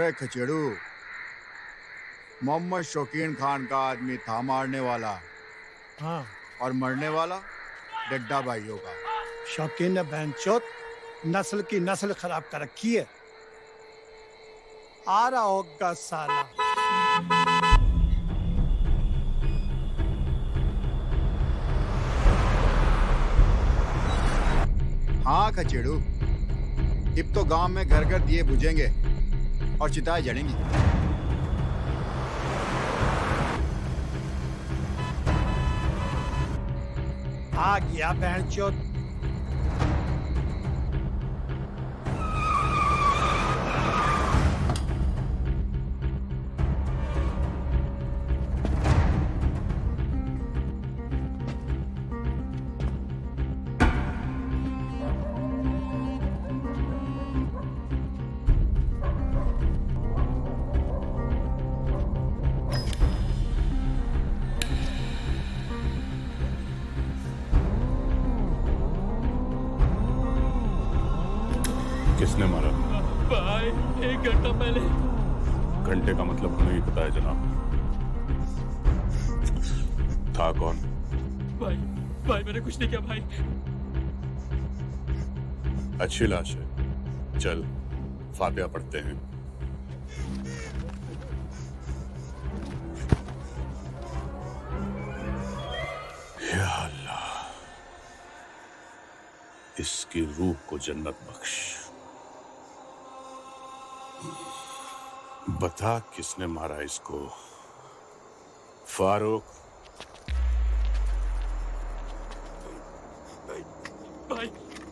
अरे खचेड़ू, मोहम्मद शौकीन खान का आदमी था मारने वाला। हाँ, और मरने वाला डड्डा भाइयों का। शौकीन ने बहनचोद नस्ल की नस्ल खराब कर रखी है। आ रहा होगा साला। हाँ खचेड़ू, अब तो गांव में घर घर दिए बुझेंगे और चिताएं जलेंगी। आ गया बहनचोद। किसने मारा? भाई 1 घंटा पहले। घंटे का मतलब हमें ही पता है जनाब। था कौन? भाई मैंने कुछ नहीं किया भाई। अच्छी लाश है, चल फातिहा पढ़ते हैं। या अल्लाह, इसकी रूह को जन्नत बख्श। बता किसने मारा इसको? फारूक।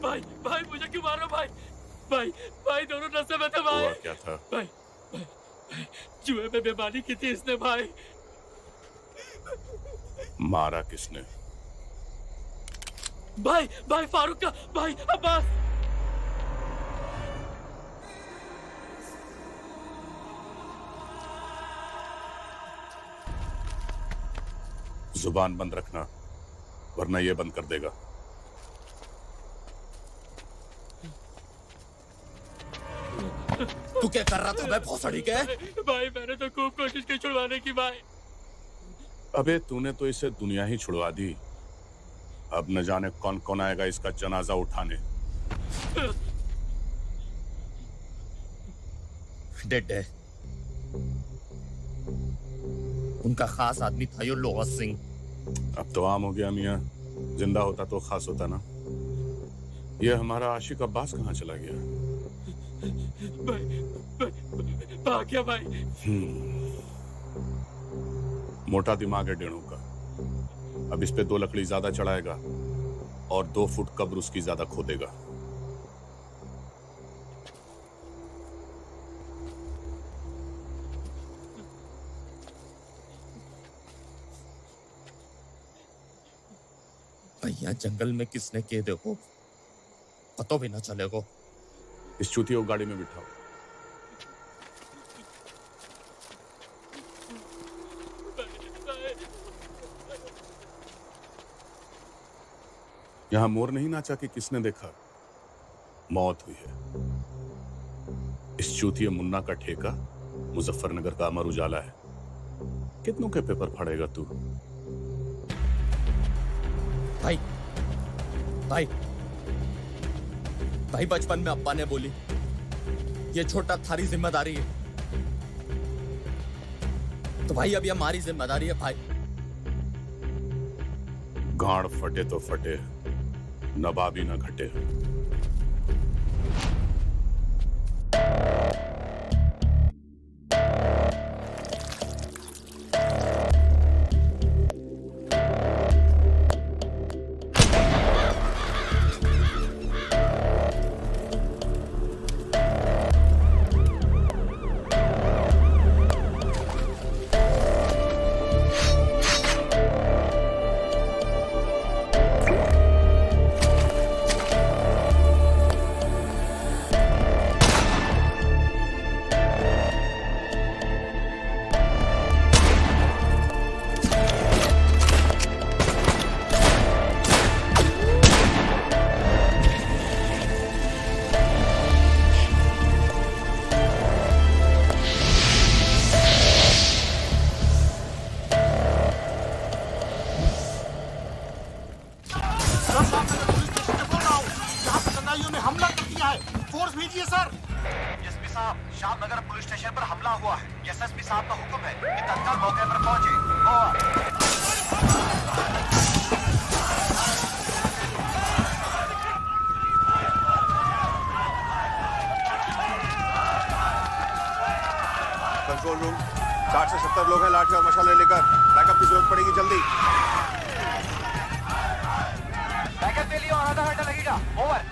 भाई मुझे क्यों मारो भाई दोनों नशे में थे भाई। हुआ क्या था? भाई जुए में बेईमानी की थी इसने भाई। मारा किसने? भाई फारूक का भाई अब्बास। जुबान बंद रखना, वरना ये बंद कर देगा। तू क्या कर रहा था बे भोसड़ी के? भाई मैंने तो खूब कोशिश की छुड़वाने की भाई। अबे तूने तो इसे दुनिया ही छुड़वा दी। अब न जाने कौन कौन आएगा इसका जनाजा उठाने। डेड है। उनका खास आदमी था यो लोहा सिंह। अब तो आम हो गया मियाँ, जिंदा होता तो खास होता ना। ये हमारा आशिक अब्बास कहाँ चला गया? भाग गया भाई। मोटा दिमाग है डेढ़ों का। अब इस पे 2 लकड़ी ज्यादा चढ़ाएगा और 2 फुट कब्र उसकी ज्यादा खोदेगा। भैया जंगल में किसने के देखो पता भी ना चलेगा। इस चूतिया को गाड़ी में बिठाओ। यहां मोर नहीं नाचा कि किसने देखा? मौत हुई है। इस चूतिया मुन्ना का ठेका मुजफ्फरनगर का अमर उजाला है। कितनों के पेपर फाड़ेगा तू? भाई भाई भाई बचपन में अब्बा ने बोली ये छोटा थारी जिम्मेदारी है, तो भाई अब ये हमारी जिम्मेदारी है भाई। गांड फटे तो फटे, नवाबी ना घटे। शाम नगर पुलिस स्टेशन पर हमला हुआ है। एसएसपी साहब का हुक्म है कि तत्काल मौके पर पहुंचे। ओवर। कंट्रोल रूम 60 से 70 लोग हैं लाठी और मशाले लेकर। बैकअप की जरूरत पड़ेगी जल्दी। बैकअप के लिए और आधा घंटा लगेगा। ओवर।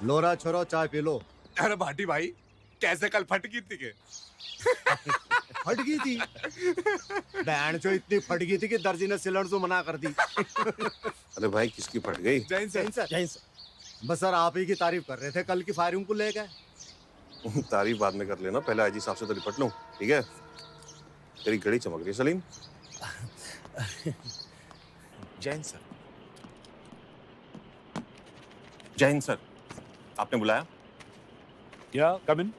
लोरा छोरो चाय पी लो। अरे भाटी भाई कैसे कल फट गई थी के? फट गई थी। बैंड जो इतनी फट गई थी कि दर्जी ने सिलेंडर से मना कर दी। अरे भाई किसकी फट गई? जैन सर। बस सर आप ही की तारीफ कर रहे थे कल की फायरिंग को लेकर। तारीफ बाद में कर लेना, पहले आईजी साहब से तो निपट लूं, ठीक है? तेरी घड़ी चमक रही है सलीम। जैन सर। जैन सर, आपने बुलाया? या कम इन।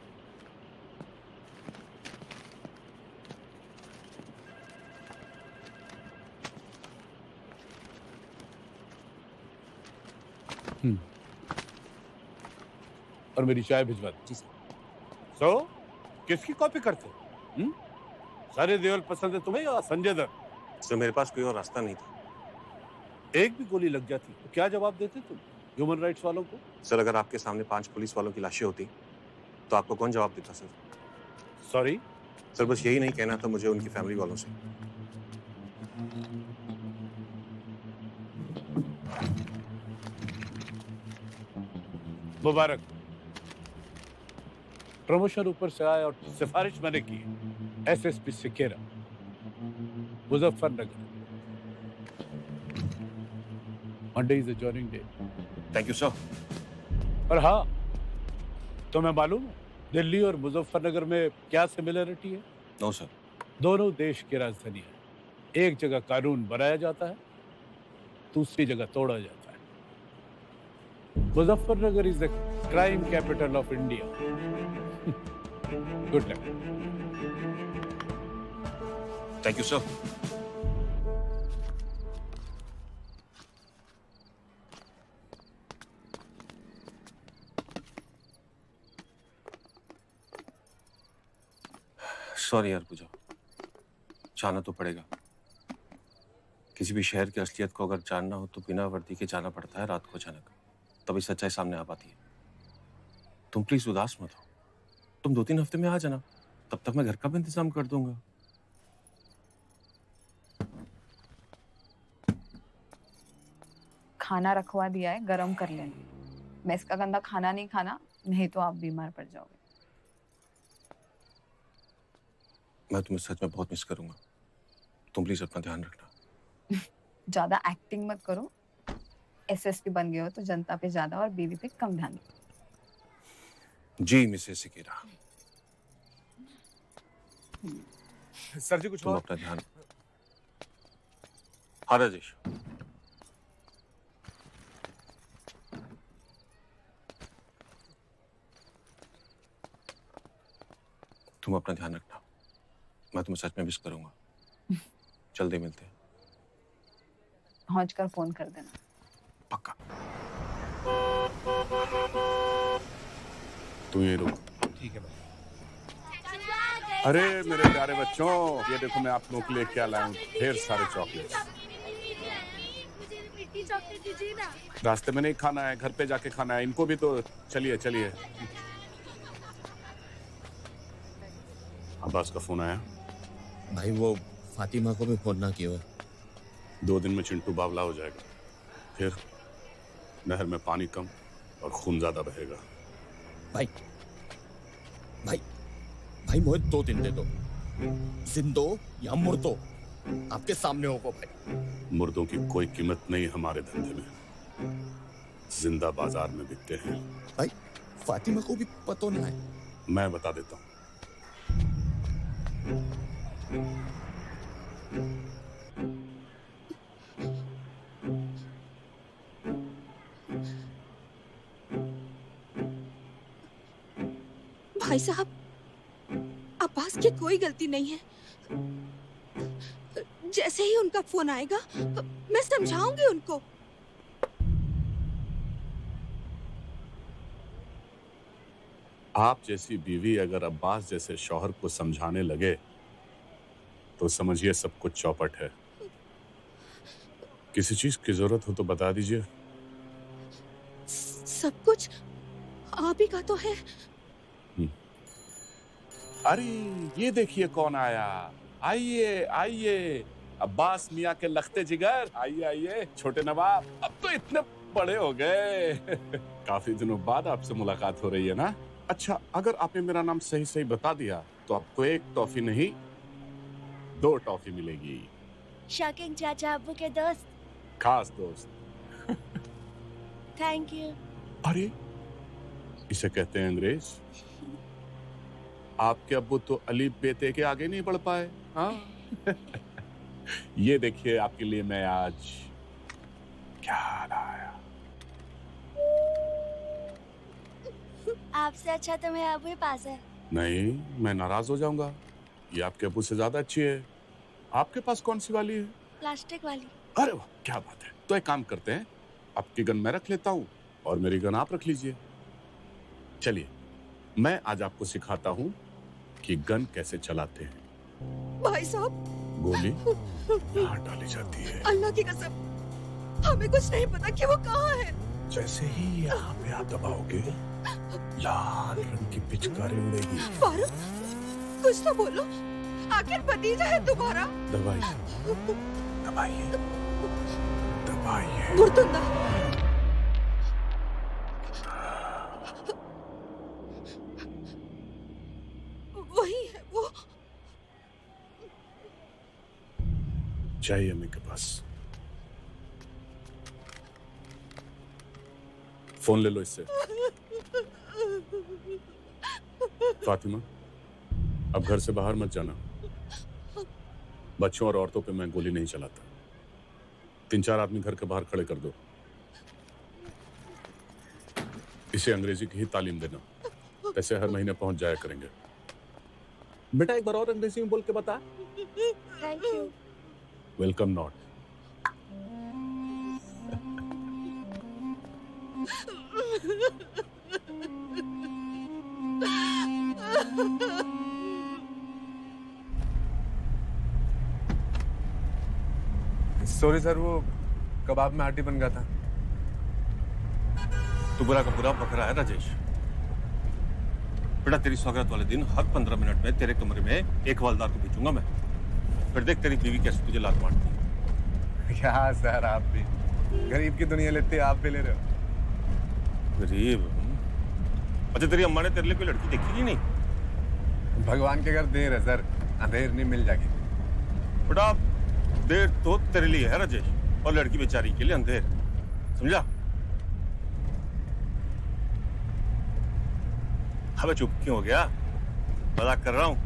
और मेरी चाय भिजवा दो। सो किसकी कॉपी करते हो? सारे देवल पसंद है तुम्हें या संजय दत्त? सर मेरे पास कोई और रास्ता नहीं था। एक भी गोली लग जाती तो क्या जवाब देते तुम ह्यूमन राइट्स वालों को? सर अगर आपके सामने 5 पुलिस वालों की लाशें होती तो आपको कौन जवाब देता सर? सॉरी सर बस यही नहीं कहना था मुझे उनकी फैमिली वालों से। मुबारक, प्रमोशन ऊपर से आया और सिफारिश मैंने की। SSP Sequeira, Muzaffarnagar. Monday is a joining day. Thank you sir. और हाँ, तुम्हें मालूम है दिल्ली और मुजफ्फरनगर में क्या सिमिलरिटी है? No sir. दोनों देश की राजधानी है। एक जगह कानून बनाया जाता है, दूसरी जगह तोड़ा जाता है। Muzaffarnagar is the crime capital of India. Good luck. Thank you sir. Sorry यार पूजा, जाना तो पड़ेगा। किसी भी शहर की असलियत को अगर जानना हो तो बिना वर्दी के जाना पड़ता है रात को अचानक, तभी सच्चाई सामने आ पाती है। तुम प्लीज उदास मत हो, तुम 2-3 हफ्ते में आ जाना, तब तक मैं घर का भी इंतजाम कर दूंगा। खाना रखवा दिया है, गरम कर लेना। मैस का गंदा खाना नहीं खाना, नहीं तो आप बीमार पड़ जाओगे। मैं तुम्हें सच में बहुत मिस करूंगा। तुम प्लीज अपना ध्यान रखना। ज्यादा एक्टिंग मत करो। एसएसपी बन गए हो तो जनता पे ज्यादा और बीवी पे कम ध्यान दो। जी मिसेस सिकेरा। सर जी कुछ तुम अपना ध्यान। हाँ राजेश। तुम अपना ध्यान रखना, मैं तुम्हें सच में मिस करूंगा। जल्दी मिलते हैं। पहुंच कर फोन कर देना। पक्का। तू ये रुक। ठीक है भाई। अरे मेरे प्यारे बच्चों, ये देखो मैं आप लोगों के लिए क्या लाया हूँ, ढेर सारे चॉकलेट्स। रास्ते में नहीं खाना है, घर पे जाके खाना है। इनको भी तो चलिए चलिए। अब्बास का फोन आया? भाई वो फातिमा को भी फोन ना किया। 2 दिन में चिंटू बावला हो जाएगा, फिर नहर में पानी कम और खून ज्यादा बहेगा। भाई भाई भाई मोहित 2 दिन दे दो, जिंदो या मुर्दो आपके सामने होगा भाई। मुर्दों की कोई कीमत नहीं हमारे धंधे में, जिंदा बाजार में बिकते हैं। भाई फातिमा को भी पता ना है। मैं बता देता हूँ। भाई साहब, अब्बास की कोई गलती नहीं है। जैसे ही उनका फोन आएगा मैं समझाऊंगी उनको। आप जैसी बीवी अगर अब्बास जैसे शौहर को समझाने लगे तो समझिए सब कुछ चौपट है। किसी चीज की जरूरत हो तो बता दीजिए। सब कुछ आप ही का तो है। अरे ये देखिए कौन आया। आइए आइए, अब्बास मियाँ के लखते जिगर। आइए आइए छोटे नवाब, अब तो इतने बड़े हो गए। काफी दिनों बाद आपसे मुलाकात हो रही है ना। अच्छा, अगर आपने मेरा नाम सही सही बता दिया तो आपको एक टॉफी नहीं 2 टॉफी मिलेगी। शॉकिंग चाचा अब्बू के दोस्त। खास दोस्त। Thank you. अरे इसे कहते हैं अंग्रेज। आपके अब्बू तो अली बेटे के आगे नहीं बढ़ पाए। हाँ। ये देखिए आपके लिए मैं आज क्या लाया। आपसे अच्छा तो मेरा अब्बू ही पास है। नहीं, मैं नाराज हो जाऊंगा। ये आपके अब्बू से ज्यादा अच्छी है। आपके पास कौन सी वाली है? प्लास्टिक वाली। अरे वाह, क्या बात है। तो एक काम करते हैं, आपकी गन मैं रख लेता हूँ और मेरी गन आप रख लीजिए। चलिए, मैं आज आपको सिखाता हूँ कि गन कैसे चलाते हैं। भाई साहब, गोली यहाँ डाली जाती है। अल्लाह की कसम, हमें कुछ नहीं पता कि वो कहाँ है। जैसे ही यहाँ पे आप दबाओगे, लाल रंग की पिचकारी उड़ेगी। फारूक, कुछ तो बोलो, आखिर भतीजा है तुम्हारा। दबाइए, दबाइए, दबाइए। मुर्तुंदा। वही है वो। चाहिए अम्मी के पास। फोन ले लो इससे। फातिमा, अब घर से बाहर मत जाना। बच्चों और औरतों पे मैं गोली नहीं चलाता। 3-4 आदमी घर के बाहर खड़े कर दो। इसे अंग्रेजी की ही तालीम देना। पैसे हर महीने पहुंच जाया करेंगे। बेटा एक बार और अंग्रेजी में बोल के बता। Thank you. Welcome not. Sorry sir, वो कबाब में आटी बन गया था। तू बुरा का बुरा बकरा है राजेश। बेटा तेरी सौगात वाले दिन हर 15 मिनट में तेरे कमरे में एक हवलदार को भेजूंगा मैं। फिर देख तेरी बीवी कैसे तुझे लात मारती है। क्या सर, आप भी गरीब की दुनिया लेते, आप भी ले रहे हो। गरीब? अच्छा, तेरी अम्मा ने तेरे लिए कोई लड़की देखी कि नहीं? भगवान के घर देर है सर, अंधेर नहीं मिल जाएगी। बेटा देर तो तेरे लिए है राजेश, और लड़की बेचारी के लिए अंधेर। समझा? हमें चुप क्यों हो गया? मजाक कर रहा हूँ।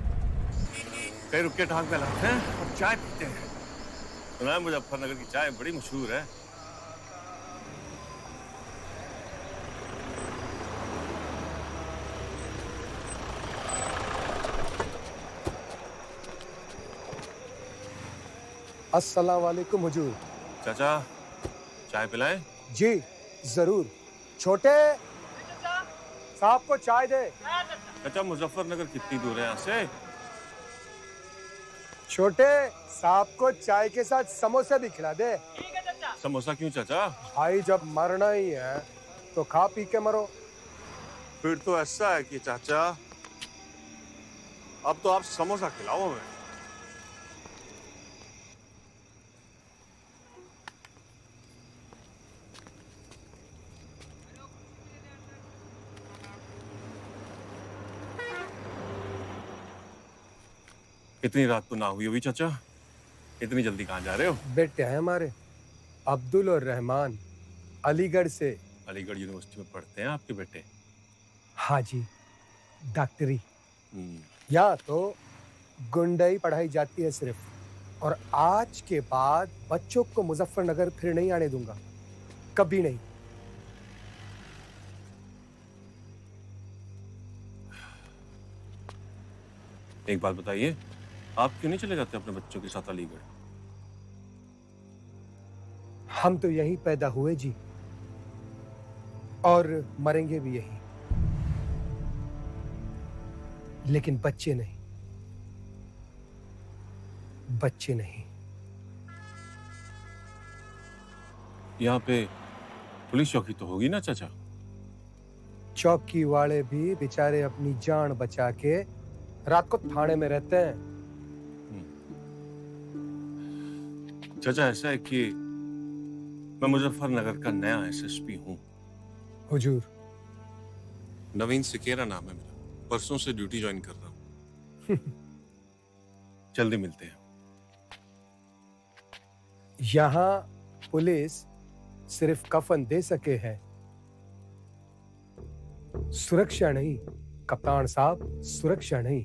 कहीं रुक के ठाक में लाते हैं और चाय पीते हैं। सुना है मुजफ्फरनगर की चाय बड़ी मशहूर है। अस्सलाम वालेकुम हुजूर। चाचा चाय पिलाएं? जी जरूर। छोटे साहब को चाय दे। चाचा मुजफ्फरनगर कितनी दूर है यहाँ से? छोटे साहब को चाय के साथ समोसा भी खिला दे। समोसा क्यों चाचा? भाई जब मरना ही है तो खा पी के मरो। फिर तो ऐसा है कि चाचा अब तो आप समोसा खिलाओ हमें। इतनी रात को ना हुई होगी चाचा? इतनी जल्दी कहाँ जा रहे हो? बेटे हैं हमारे अब्दुल और रहमान, अलीगढ़ से। अलीगढ़ यूनिवर्सिटी में पढ़ते हैं आपके बेटे? हाँ जी, डॉक्टरी। यहाँ तो गुंडाई पढ़ाई जाती है सिर्फ। और आज के बाद बच्चों को मुजफ्फरनगर फिर नहीं आने दूंगा, कभी नहीं। एक बात बताइए, आप क्यों नहीं चले जाते अपने बच्चों के साथ अलीगढ़? हम तो यहीं पैदा हुए जी, और मरेंगे भी यहीं, लेकिन बच्चे नहीं, बच्चे नहीं। यहाँ पे पुलिस चौकी तो होगी ना चाचा? चौकी वाले भी बेचारे अपनी जान बचा के रात को थाने में रहते हैं। चाचा ऐसा है कि मैं मुजफ्फरनगर का नया एसएसपी हूँ। हुजूर, नवीन सिकेरा नाम है मेरा, परसों से ड्यूटी ज्वाइन कर रहा हूँ। जल्दी मिलते हैं। यहाँ पुलिस सिर्फ कफन दे सके है, सुरक्षा नहीं कप्तान साहब, सुरक्षा नहीं।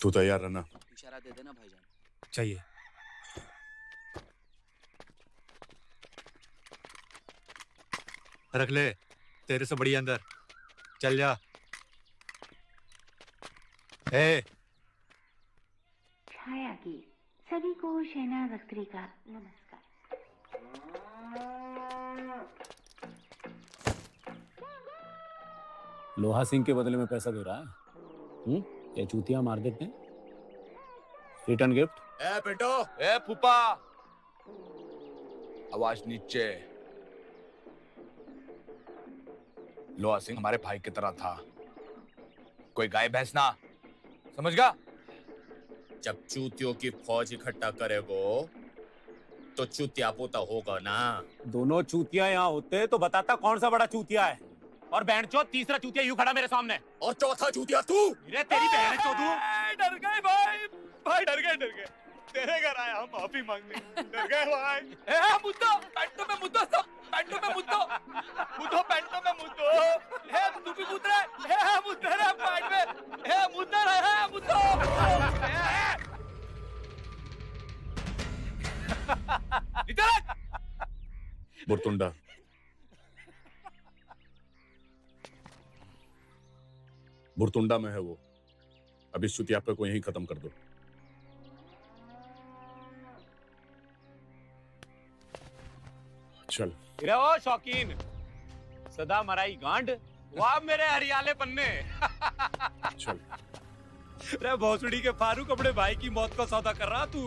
तू तैयार रहना। इशारा दे देना भाईजान। चाहिए। रख ले, तेरे से बड़ी अंदर। चल जा। ए, छाया की सभी को शहनाज अख्तरी का नमस्कार। लोहा सिंह के बदले में पैसा दे रहा है? ये चूतियां मार देते हैं। Return gift. ए बेटो, ए फूफा, आवाज नीचे। लोहा सिंह हमारे भाई की तरह था, कोई गाय भैंस ना, समझ गया? जब चूतियों की फौज इकट्ठा करेगो तो चूतिया पोता होगा ना। दोनों चूतिया यहाँ होते तो बताता कौन सा बड़ा चूतिया है। और बैंडचोद तीसरा चूतिया यूं खड़ा मेरे सामने। और चौथा चूतिया तू। अरे तेरी बहन है चोदू। डर गए भाई, भाई डर गए। तेरे घर आया हम माफी मांगने, डर गए भाई। ए मुद्दो, पैंटों में मुद्दो, सब पैंटों में मुद्दो, मुद्दो पैंटों में मुद्दो। ए तू भी मुद्द रहा है, ए मुद्द रहा है पैंट में, ए मुद्द रहा है मुद्दो। इधर बुरतुंडा, बुरतुंडा में है वो। अब इस चुतियापे को यहीं खत्म कर दो। चल। ओ शौकीन, सदा मराई गांड, वाह मेरे हरियाले पन्ने। चल। रे भोसड़ी के फारूक, अपने भाई की मौत का सौदा कर रहा तू।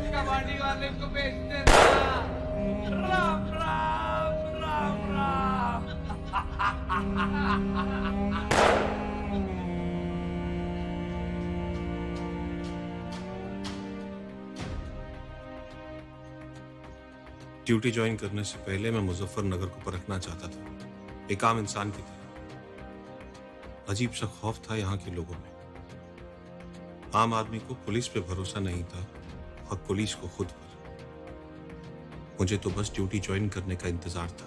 कबाड़ी वाले को बेच देना। राम राम राम राम। ड्यूटी ज्वाइन करने से पहले मैं मुजफ्फरनगर को परखना चाहता था, एक आम इंसान की तरह। अजीब सा खौफ था यहाँ के लोगों में। आम आदमी को पुलिस पे भरोसा नहीं था और पुलिस को खुद पर। मुझे तो बस ड्यूटी ज्वाइन करने का इंतजार था,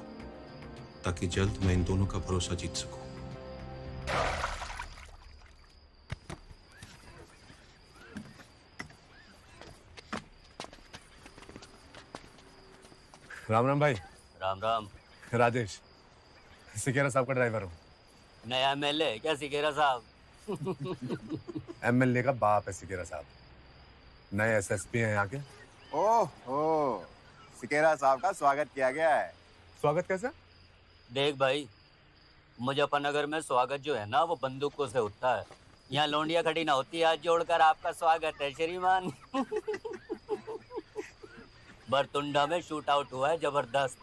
ताकि जल्द मैं इन दोनों का भरोसा जीत सकूं। राम राम भाई। राम राम। राजेश, सिकेरा साहब का ड्राइवर हूँ। नया एमएलए क्या सिकेरा साहब? एमएलए का बाप है सिकेरा साहब, नए एसएसपी हैं यहाँ के। ओह, सिकेरा साहब का स्वागत किया गया है। स्वागत कैसे? देख भाई, मुजफ्फरनगर में स्वागत जो है ना वो बंदूकों से होता है। यहाँ लौंडिया खड़ी ना होती, हाथ जोड़कर आपका स्वागत है श्रीमान। बरतुंडा में शूट आउट हुआ है जबरदस्त,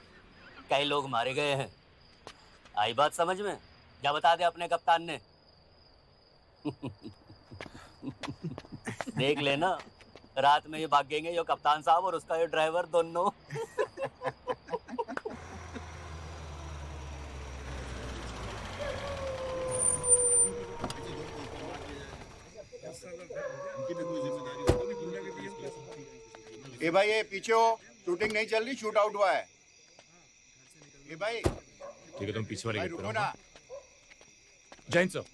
कई लोग मारे गए हैं। आई बात समझ में? क्या बता दे अपने कप्तान ने? देख लेना, रात में ये भागेंगे ये कप्तान साहब और उसका ये ड्राइवर दोनों। ए भाई ये पीछे हो, शूटिंग नहीं चल रही, शूट आउट हुआ है। ए भाई ठीक है, तुम पीछे वाले भाई गेट पर रुको आओ। ना। जैन सर।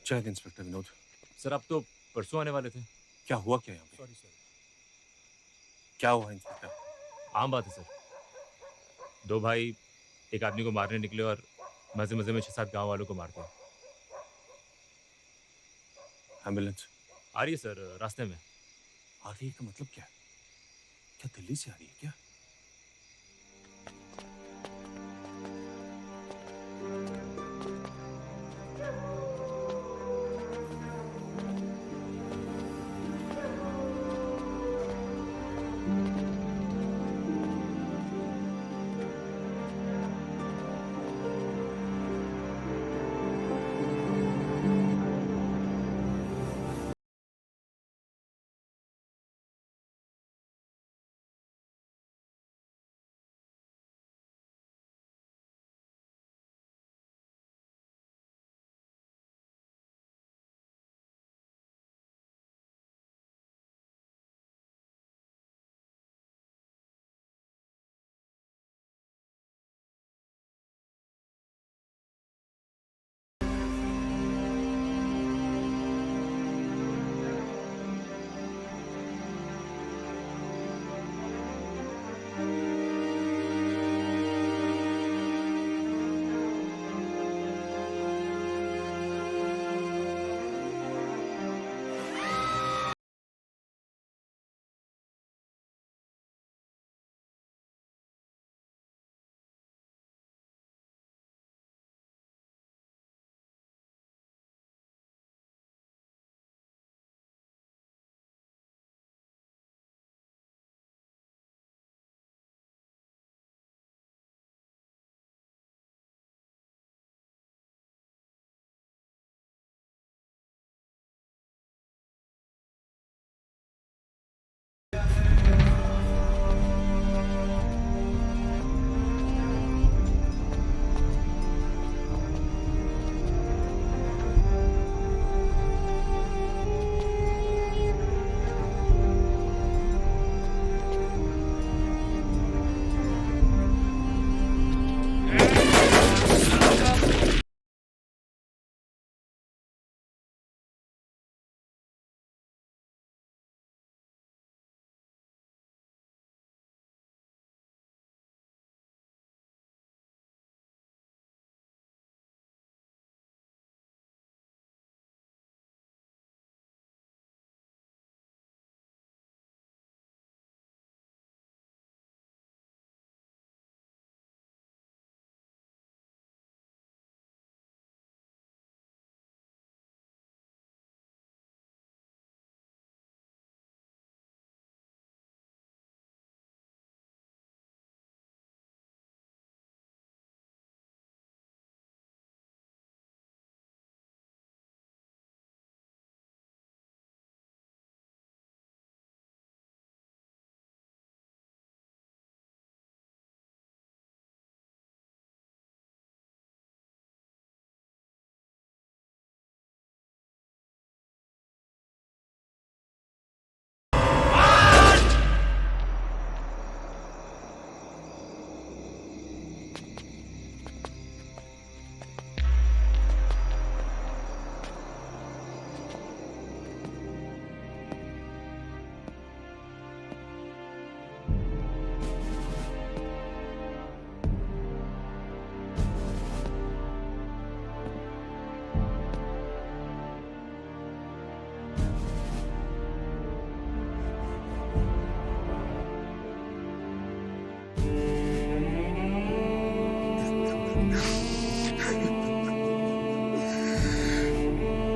जय हिंद इंस्पेक्टर विनोद। सर आप तो परसों आने वाले थे। क्या हुआ क्या यहाँ पे? Sorry sir. क्या हुआ इंस्पेक्टर? आम बात है सर, दो भाई एक आदमी को मारने निकले और मजे मजे में 6-7 गांव वालों को मार दिया। एम्बुलेंस आ रही है सर, रास्ते में। आ रही है का मतलब क्या है? क्या दिल्ली से आ रही है क्या?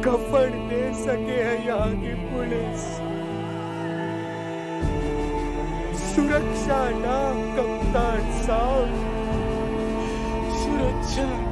कफन दे सके है यहाँ की पुलिस, सुरक्षा ना कप्तान साहब, सुरक्षा ना।